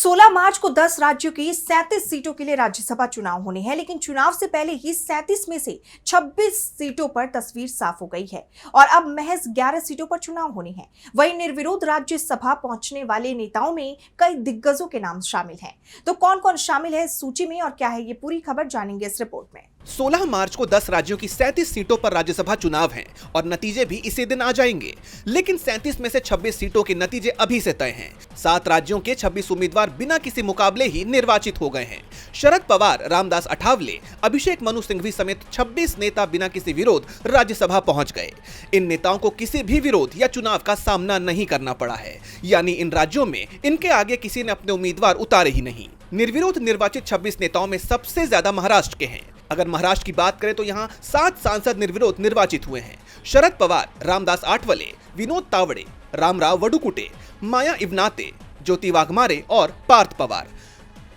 16 मार्च को 10 राज्यों की 37 सीटों के लिए राज्यसभा चुनाव होने हैं, लेकिन चुनाव से पहले ही 37 में से 26 सीटों पर तस्वीर साफ हो गई है और अब महज 11 सीटों पर चुनाव होने हैं। वहीं निर्विरोध राज्यसभा पहुंचने वाले नेताओं में कई दिग्गजों के नाम शामिल हैं। तो कौन कौन शामिल है इस सूची में और क्या है ये पूरी खबर जानेंगे इस रिपोर्ट में। 16 मार्च को 10 राज्यों की 37 सीटों पर राज्यसभा चुनाव हैं और नतीजे भी इसी दिन आ जाएंगे, लेकिन 37 में से 26 सीटों के नतीजे अभी से तय हैं। 7 राज्यों के 26 उम्मीदवार बिना किसी मुकाबले ही निर्वाचित हो गए हैं। शरद पवार, रामदास अठावले, अभिषेक मनु सिंघवी समेत 26 नेता बिना किसी विरोध राज्यसभा पहुंच गए। इन नेताओं को किसी भी विरोध या चुनाव का सामना नहीं करना पड़ा है, यानी इन राज्यों में इनके आगे किसी ने अपने उम्मीदवार उतारे ही नहीं। निर्विरोध निर्वाचित 26 नेताओं में सबसे ज्यादा महाराष्ट्र के हैं। अगर महाराष्ट्र की बात करें तो यहाँ 7 सांसद निर्विरोध निर्वाचित हुए हैं। शरद पवार, रामदास आठवले, विनोद तावड़े, रामराव वडुकुटे, माया इवनाते, ज्योति वाघमारे और पार्थ पवार।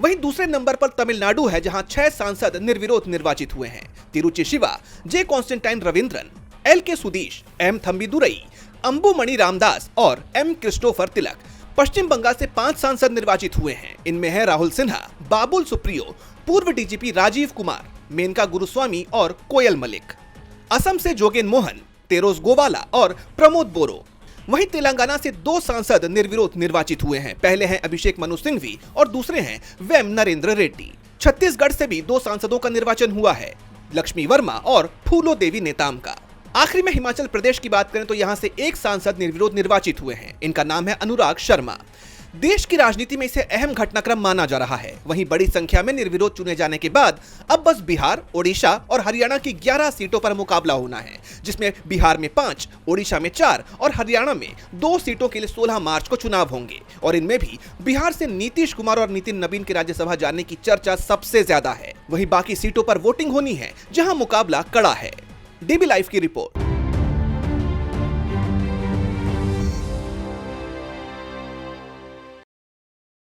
वहीं दूसरे नंबर पर तमिलनाडु है, जहां 6 सांसद निर्विरोध निर्वाचित हुए हैं। तिरुचि शिवा, जे कॉन्स्टेंटाइन रविंद्रन, एल के सुदीश, एम थम्बीदुरई, अंबुमणि रामदास और एम क्रिस्टोफर तिलक। पश्चिम बंगाल से 5 सांसद निर्वाचित हुए हैं। इनमें है राहुल सिन्हा, बाबुल सुप्रियो, पूर्व डीजीपी राजीव कुमार, मेनका गुरुस्वामी और कोयल मलिक। असम से जोगेन मोहन, तेरोस गोवाला और प्रमोद बोरो। वहीं तेलंगाना से 2 सांसद निर्विरोध निर्वाचित हुए हैं। पहले हैं अभिषेक मनु सिंघवी और दूसरे हैं वेम नरेंद्र रेड्डी। छत्तीसगढ़ से भी 2 सांसदों का निर्वाचन हुआ है, लक्ष्मी वर्मा और फूलो देवी नेताम का। आखिरी में हिमाचल प्रदेश की बात करें तो यहाँ से 1 सांसद निर्विरोध निर्वाचित हुए हैं। इनका नाम है अनुराग शर्मा। देश की राजनीति में इसे अहम घटनाक्रम माना जा रहा है। वहीं बड़ी संख्या में निर्विरोध चुने जाने के बाद अब बस बिहार, ओडिशा और हरियाणा की 11 सीटों पर मुकाबला होना है, जिसमें बिहार में 5, ओडिशा में 4 और हरियाणा में 2 सीटों के लिए 16 मार्च को चुनाव होंगे। और इनमें भी बिहार से नीतीश कुमार और नितिन नवीन के राज्यसभा जाने की चर्चा सबसे ज्यादा है। वहीं बाकी सीटों पर वोटिंग होनी है, जहां मुकाबला कड़ा है। डीबी लाइव की रिपोर्ट।